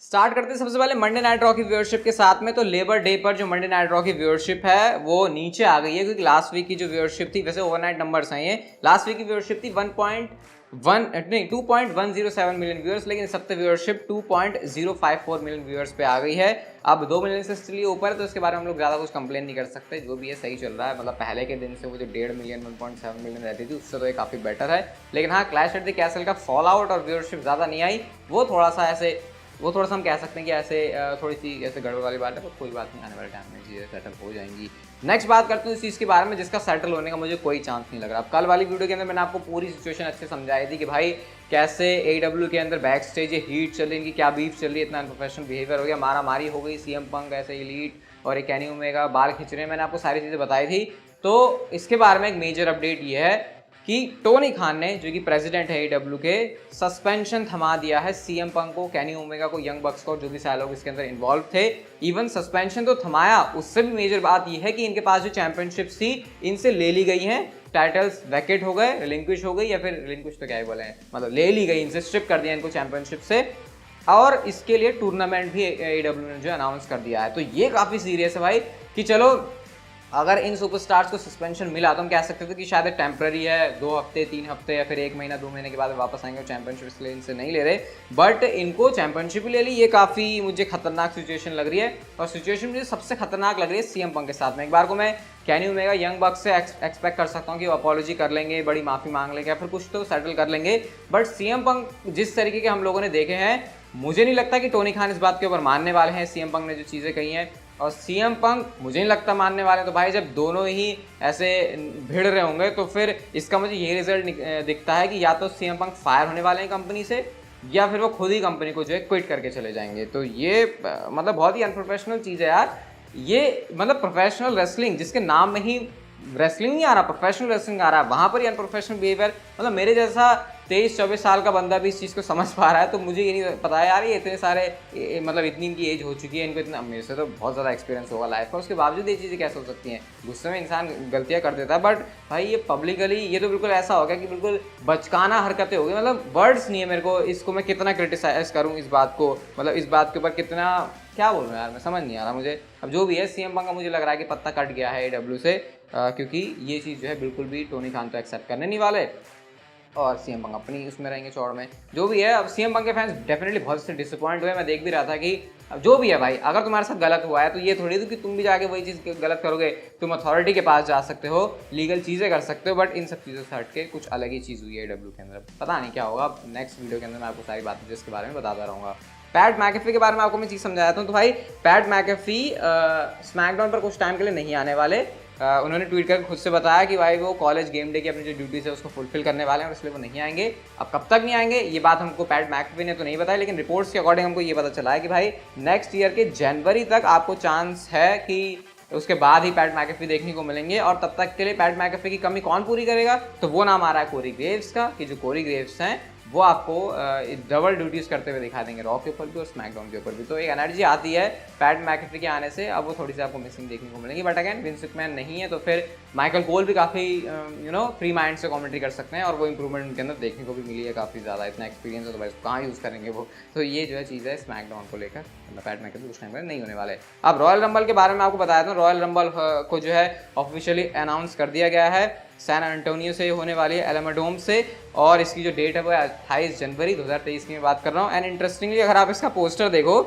Start करते हैं सबसे पहले मंडे नाइट रॉ की व्यूअरशिप के साथ में। तो लेबर डे पर जो मंडे नाइट रॉ की व्यूअरशिप है वो नीचे आ गई है, क्योंकि लास्ट वीक की जो व्यूअरशिप थी, वैसे ओवरनाइट नंबर्स हैं ये, लास्ट वीक की व्यूअरशिप थी 2.107 मिलियन व्यूअर्स, लेकिन इस हफ्ते व्यूअरशिप 2.054 मिलियन व्यूअर्स पे आ गई है। अब 2 मिलियन से स्टिल ऊपर है, तो इसके बारे में हम लोग ज़्यादा कुछ कंप्लेन नहीं कर सकते, जो भी है सही चल रहा है। मतलब पहले के दिन से वो जो 1.5 मिलियन 1.7 मिलियन रहती थी, उससे तो ये काफ़ी बेटर है। लेकिन हाँ, क्लैश एट द कैसल का फॉल आउट और व्यूअरशिप ज़्यादा नहीं आई, वो थोड़ा सा हम कह सकते हैं कि ऐसे थोड़ी सी ऐसे गड़बड़ वाली बात है, पर कोई बात नहीं, आने वाले टाइम में चीज़ें सेटल हो जाएंगी। नेक्स्ट बात करते हैं इस चीज़ के बारे में जिसका सेटल होने का मुझे कोई चांस नहीं लग रहा। अब कल वाली वीडियो के अंदर मैंने आपको पूरी सिचुएशन अच्छे समझाई थी कि भाई कैसे AEW के अंदर बैक स्टेज ये हीट चल रही है, इनकी क्या बीफ चल रही है, इतना अनप्रोफेशनल बिहेवियर हो गया, मारा मारी हो गई, CM पंक ऐसे एलीट और एक केनी ओमेगा बाल खींच रहे हैं, मैंने आपको सारी चीज़ें बताई थी। तो इसके बारे में एक मेजर अपडेट ये है कि टोनी खान ने, जो कि प्रेसिडेंट है AEW के, सस्पेंशन थमा दिया है CM पंक को, केनी ओमेगा को, यंग बक्स को, जो भी सारे लोग इसके अंदर इन्वॉल्व थे। इवन सस्पेंशन तो थमाया, उससे भी मेजर बात यह है कि इनके पास जो चैंपियनशिप्स थी इनसे ले ली गई हैं, टाइटल्स वैकेट हो गए, रिलिंक्विश हो गई, या फिर रिलिंक्विश तो क्या ही बोले हैं, मतलब ले ली गई, इनसे स्ट्रिप कर दिया इनको चैंपियनशिप से। और इसके लिए टूर्नामेंट भी AEW ने जो अनाउंस कर दिया है। तो ये काफ़ी सीरियस है भाई, कि चलो अगर इन सुपरस्टार्स को सस्पेंशन मिला तो हम कह सकते थे कि शायद टेम्पररी है, 2 हफ्ते 3 हफ्ते या फिर 1 महीना 2 महीने के बाद वापस आएंगे और चैंपियनशिप इसलिए इनसे नहीं ले रहे, बट इनको चैंपियनशिप भी ले ली। ये काफ़ी मुझे खतरनाक सिचुएशन लग रही है, और सिचुएशन मुझे सबसे खतरनाक लग रही है CM पंक के साथ में। एक बार को मैं केनी ओमेगा यंग बक्स से एक्सपेक्ट कर सकता हूँ कि वो अपॉलॉजी कर लेंगे, बड़ी माफ़ी मांग लेंगे, या फिर कुछ तो सेटल कर लेंगे, बट CM पंक जिस तरीके के हम लोगों ने देखे हैं, मुझे नहीं लगता कि टोनी खान इस बात के ऊपर मानने वाले हैं। CM पंक ने जो चीज़ें कही हैं, और CM पंक मुझे नहीं लगता मानने वाले। तो भाई जब दोनों ही ऐसे भिड़ रहे होंगे तो फिर इसका मुझे ये रिजल्ट दिखता है कि या तो CM पंक फायर होने वाले हैं कंपनी से, या फिर वो खुद ही कंपनी को जो है क्विट करके चले जाएंगे। तो ये मतलब बहुत ही अनप्रोफेशनल चीज़ है यार। ये मतलब प्रोफेशनल रेसलिंग जिसके नाम में ही रेसलिंग नहीं आ रहा, प्रोफेशनल रेसलिंग आ रहा है, वहाँ पर ही अनप्रोफेशनल बिहेवियर। मतलब मेरे जैसा 23-24 साल का बंदा भी इस चीज़ को समझ पा रहा है, तो मुझे ये नहीं पता है यार, ये इतने सारे मतलब इतनी इनकी एज हो चुकी है, इनको इतना, मेरे से तो बहुत ज़्यादा एक्सपीरियंस होगा लाइफ का, उसके बावजूद ये चीज़ें कैसे हो सकती हैं। गुस्से में इंसान गलतियाँ कर देता है, बट भाई ये पब्लिकली ये तो बिल्कुल ऐसा हो गया कि बिल्कुल बचकाना हरकतें हो गई। मतलब वर्ड्स नहीं है मेरे को, इसको मैं कितना क्रिटिसाइज करूँ इस बात को, मतलब इस बात के ऊपर कितना क्या बोलूँ यार, मैं समझ नहीं आ रहा मुझे। अब जो भी है, CM पंक का मुझे लग रहा है कि पत्ता कट गया है AEW से, क्योंकि ये चीज़ जो है बिल्कुल भी टोनी खान तो एक्सेप्ट करने नहीं वाले, और CM पंक अपनी उसमें रहेंगे चौड़ में। जो भी है, अब CM पंक के फैंस डेफिनेटली बहुत से डिसअपॉइंट हुए। मैं देख भी रहा था कि अब जो भी है भाई, अगर तुम्हारे साथ गलत हुआ है तो ये थोड़ी कि तुम भी जाके वही चीज़ गलत करोगे। तुम अथॉरिटी के पास जा सकते हो, लीगल चीज़ें कर सकते हो, बट इन सब चीज़ों से हट के कुछ अलग ही चीज़ हुई है AEW के अंदर। पता नहीं क्या होगा, नेक्स्ट वीडियो के अंदर मैं आपको सारी बातें जिसके बारे में बताता रहूँगा। पैट मैकेफी के बारे में आपको मैं चीज़ समझाता हूँ। तो भाई पैट मैकेफी स्मैकडाउन पर कुछ टाइम के लिए नहीं आने वाले। उन्होंने ट्वीट करके खुद से बताया कि भाई वो कॉलेज गेम डे की अपनी जो ड्यूटीज है उसको फुलफिल करने वाले हैं, और इसलिए वो नहीं आएंगे। अब कब तक नहीं आएंगे ये बात हमको पैट मैकेफी ने तो नहीं बताया, लेकिन रिपोर्ट्स के अकॉर्डिंग हमको ये पता चला है कि भाई नेक्स्ट ईयर के जनवरी तक आपको चांस है कि उसके बाद ही पैट मैकेफी देखने को मिलेंगे। और तब तक के लिए पैट मैकेफी की कमी कौन पूरी करेगा, तो वो नाम आ रहा है कोरी ग्रेव्स का, कि जो कोरी ग्रेव्स हैं वो आपको डबल ड्यूटीज़ करते हुए दिखा देंगे, रॉ के ऊपर भी और स्मैकडाउन के ऊपर भी। तो एक एनर्जी आती है पैट मैकेफी के आने से, अब वो थोड़ी सी आपको मिसिंग देखने को मिलेंगी। बट अगेन विंस मैकमैन नहीं है, तो फिर माइकल कोल भी काफ़ी फ्री माइंड से कमेंट्री कर सकते हैं, और वो इंप्रूवमेंट उनके अंदर देखने को भी मिली है काफ़ी ज़्यादा। इतना एक्सपीरियंस है तो भाई कहाँ यूज़ करेंगे वो। तो ये जो है चीज़ है स्मैकडाउन को लेकर, मतलब पैट मैकेफी कुछ टाइम में नहीं होने वाले। अब रॉयल रंबल के बारे में आपको बताया था। रॉयल रंबल को जो है ऑफिशियली अनाउंस कर दिया गया है, सैन एंटोनियो से होने वाली है, एलामाडोम से, और इसकी जो डेट है वो 28 जनवरी 2023 की मैं बात कर रहा हूँ। एंड इंटरेस्टिंगली अगर आप इसका पोस्टर देखो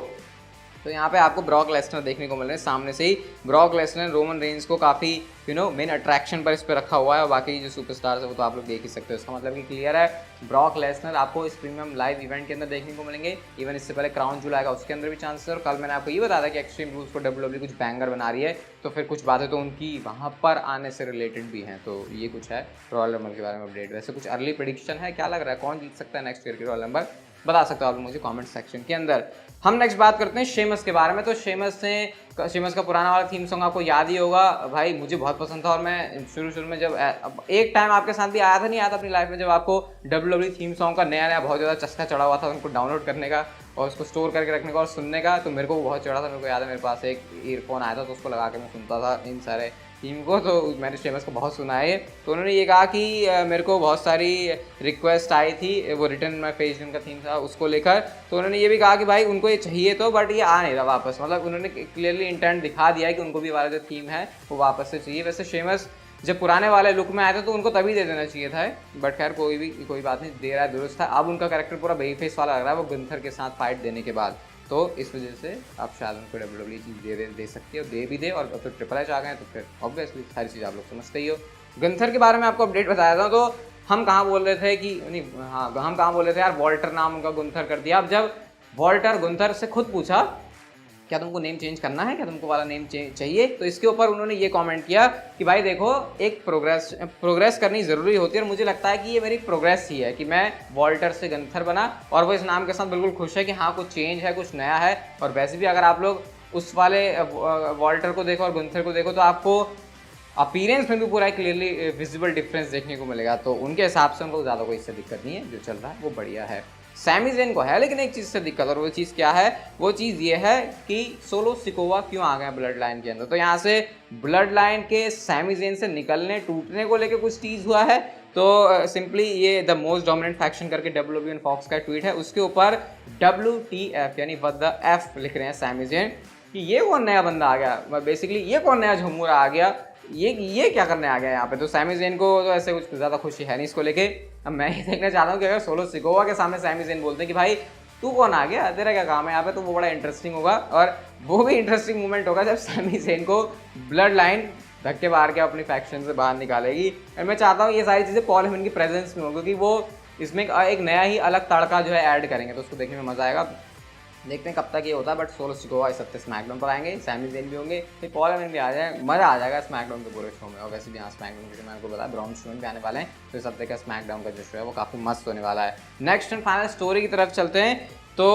तो यहाँ पे आपको ब्रॉक लेसनर देखने को मिल रहे हैं सामने से ही। ब्रॉक लेसनर रोमन रेंज को काफ़ी मेन अट्रैक्शन पर इस पर रखा हुआ है, और बाकी जो सुपरस्टार्स है वो तो आप लोग देख ही सकते हो। इसका मतलब कि क्लियर है, ब्रॉक लेसनर आपको इस प्रीमियम लाइव इवेंट के अंदर देखने को मिलेंगे। इवन इससे पहले क्राउन जूल आएगा, उसके अंदर भी चांसेस है। और कल मैंने आपको ये बताया था कि एक्सट्रीम रूल्स को WWE कुछ बैंगर बना रही है, तो फिर कुछ बातें तो उनकी वहाँ पर आने से रिलेटेड भी हैं। तो ये कुछ है रॉयल रंबल के बारे में अपडेट। वैसे कुछ अर्ली प्रेडिक्शन है, क्या लग रहा है कौन जीत सकता है नेक्स्ट ईयर की रॉयल रंबल, बता सकते हो आप मुझे कमेंट सेक्शन के अंदर। हम नेक्स्ट बात करते हैं शेमस के बारे में। तो शेमस का पुराना वाला थीम सॉन्ग आपको याद ही होगा भाई, मुझे बहुत पसंद था। और मैं शुरू में जब एक टाइम आपके साथ भी आया था, नहीं आया था अपनी लाइफ में, जब आपको WWE थीम सॉन्ग का नया बहुत ज़्यादा चस्का चढ़ा हुआ था उनको डाउनलोड करने का और उसको स्टोर करके रखने का और सुनने का। तो मेरे को बहुत चढ़ा था, मेरे को याद है मेरे पास एक ईयरफोन आया था तो उसको लगा के मैं सुनता था इन सारे टीम को, तो मैंने शेमस को बहुत सुना है। तो उन्होंने ये कहा कि मेरे को बहुत सारी रिक्वेस्ट आई थी, वो रिटर्न में पेज उनका थीम था उसको लेकर। तो उन्होंने ये भी कहा कि भाई उनको ये चाहिए तो, बट ये आ नहीं रहा वापस, मतलब उन्होंने क्लियरली इंटेंट दिखा दिया है कि उनको भी वाला जो थीम है वो वापस से चाहिए। वैसे शेमस जब पुराने वाले लुक में आए थे तो उनको तभी दे देना चाहिए था, बट खैर कोई बात नहीं, दे रहा है, दुरुस्त था। अब उनका कैरेक्टर पूरा बेबी फेस वाला लग रहा है वो गुंथर के साथ फाइट देने के बाद, तो इस वजह से आप शायद उनको WWE चीज़ दे सकती है, और दे भी दे। और फिर ट्रिपल एच आ गए तो फिर ऑब्वियसली सारी चीज़ आप लोग समझते ही हो। गुंथर के बारे में आपको अपडेट बताया था, तो हम कहाँ बोल रहे थे कि नहीं, हाँ हम कहाँ बोल रहे थे यार, वॉल्टर नाम उनका गुंथर कर दिया। अब जब वॉल्टर गुंथर से खुद पूछा क्या तुमको नेम चेंज करना है, क्या तुमको वाला नेम चाहिए, तो इसके ऊपर उन्होंने ये कमेंट किया कि भाई देखो एक प्रोग्रेस करनी ज़रूरी होती है, और मुझे लगता है कि ये मेरी प्रोग्रेस ही है कि मैं वॉल्टर से गंथर बना, और वो इस नाम के साथ बिल्कुल खुश है कि हाँ कुछ चेंज है, कुछ नया है। और वैसे भी अगर आप लोग उस वाले वॉल्टर को देखो और गंथर को देखो तो आपको अपीयरेंस में भी पूरा क्लियरली विजिबल डिफरेंस देखने को मिलेगा। तो उनके हिसाब से उनको ज़्यादा कोई इससे दिक्कत नहीं है, जो चल रहा है वो बढ़िया है। सैमी ज़ेन को है लेकिन एक चीज़ से दिक्कत, और वो चीज़ क्या है, वो चीज़ ये है कि सोलो सिकोवा क्यों आ गए ब्लड लाइन के अंदर। तो यहाँ से ब्लड लाइन के सैमी ज़ेन से निकलने टूटने को लेकर कुछ चीज़ हुआ है। तो सिंपली ये द मोस्ट डोमिनेंट फैक्शन करके WWE फॉक्स का ट्वीट है, उसके ऊपर WTF यानी व्हाट द एफ लिख रहे हैं सैमी ज़ेन कि ये कौन नया बंदा आ गया, बेसिकली ये कौन नया झुम्मुरा आ गया, ये क्या करने आ गया यहाँ पे। तो सैमी ज़ेन को तो ऐसे कुछ ज़्यादा खुशी है नहीं इसको लेके। अब मैं ये देखना चाहता हूँ कि अगर सोलो सिकोवा के सामने सैमी ज़ेन बोलते हैं कि भाई तू कौन आ गया, तेरा क्या काम है यहाँ पे, तो वो बड़ा इंटरेस्टिंग होगा। और वो भी इंटरेस्टिंग मोमेंट होगा जब सैमी ज़ेन को ब्लड लाइन धक्के मार के अपनी फैक्शन से बाहर निकालेगी। और मैं चाहता हूँ ये सारी चीज़ें पॉल हेमन की प्रेजेंस में हो, क्योंकि वो इसमें एक नया ही अलग तड़का जो है ऐड करेंगे, तो उसको देखने में मज़ा आएगा। देखते हैं कब तक ये होता है, बट सोलो सिकोवा इस हफ्ते स्मैकडाउन पर आएंगे, सैमी ज़ेन भी होंगे, फिर पॉल हेमन भी आ जाए, मज़ा आ जाएगा स्मैकडाउन के पूरे शो में। और वैसे भी यहाँ स्मैकडाउन के मैंने को बताया ब्राउन शो में भी आने वाले हैं, तो इस हफ्ते का स्मैकडाउन का जो शो है वो काफ़ी मस्त होने वाला है। नेक्स्ट एंड फाइनल स्टोरी की तरफ चलते हैं। तो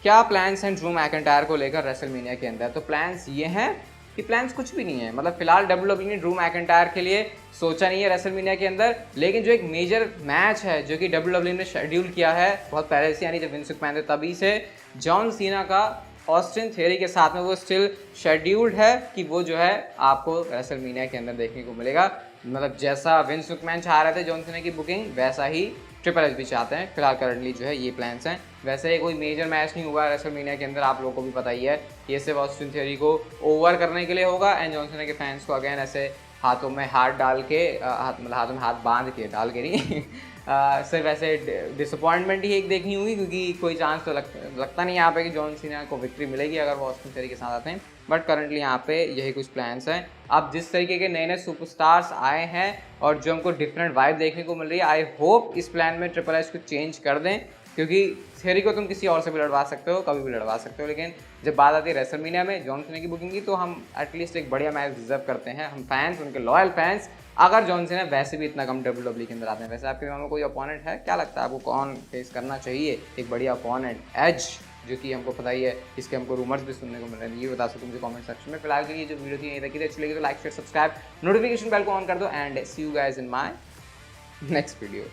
क्या प्लान्स हैं ड्रू मैकिंटायर को लेकर रेसलमेनिया के अंदर। तो प्लान्स ये हैं कि प्लान्स कुछ भी नहीं है, मतलब फिलहाल WWE ने ड्रू मैकिंटायर के लिए सोचा नहीं है रेसलमेनिया के अंदर, लेकिन जो एक मेजर मैच है जो कि WWE ने शेड्यूल किया है बहुत पहले से, यानी जब विंस मैकमैन थे तभी से, जॉन सीना का ऑस्टिन थियरी के साथ में वो स्टिल शेड्यूल्ड है कि वो जो है आपको रेसलमेनिया के अंदर देखने को मिलेगा। मतलब जैसा विंस मैकमैन चाह रहे थे जॉन सीना की बुकिंग, वैसा ही ट्रिपल एच भी चाहते हैं। फिलहाल करंटली जो है ये प्लान्स हैं। वैसे कोई मेजर मैच नहीं हुआ रेसलमेनिया के अंदर, आप लोगों को भी पता ही है। ये सिर्फ ऑस्टिन थियरी को ओवर करने के लिए होगा, एंड जॉन सीना के फैंस को अगेन ऐसे हाथों में हाथ डाल के, मतलब हाथों में हाथ बांध के, डाल के नहीं सिर्फ ऐसे डिसअपॉइंटमेंट ही एक देखनी होगी, क्योंकि कोई चांस तो लगता नहीं यहाँ पे कि जॉन सीना को विक्ट्री मिलेगी अगर वो ऑस्टिन थियरी के साथ आते हैं। बट करंटली यहाँ पे यही कुछ प्लान्स हैं। अब जिस तरीके के नए नए सुपरस्टार्स आए हैं और जो हमको डिफरेंट वाइब देखने को मिल रही है, आई होप इस प्लान में ट्रिपल एच को चेंज कर दें, क्योंकि थियरी को तुम किसी और से भी लड़वा सकते हो, कभी भी लड़वा सकते हो, लेकिन जब बात आती है रेसलमेनिया में जॉन सीना की बुकिंग की, तो हम एटलीस्ट एक बढ़िया मैच डिजर्व करते हैं, हम फैंस, उनके लॉयल फैंस। अगर जॉन सीना वैसे भी इतना कम WWE के अंदर आते हैं। वैसे आपके दिमाग में कोई अपोनेंट है, क्या लगता है आपको कौन फेस करना चाहिए एक बढ़िया अपोनेंट, एज, जो कि हमको पता ही है, इसके हमको रूमर्स भी सुनने को मिल रहे हैं, ये बता सकते मुझे कमेंट सेक्शन में। फिलहाल के लिए जो वीडियो थी यहीं तक, अच्छी लगी तो like share subscribe, notification bell को ऑन कर दो, and see you guys in my next video.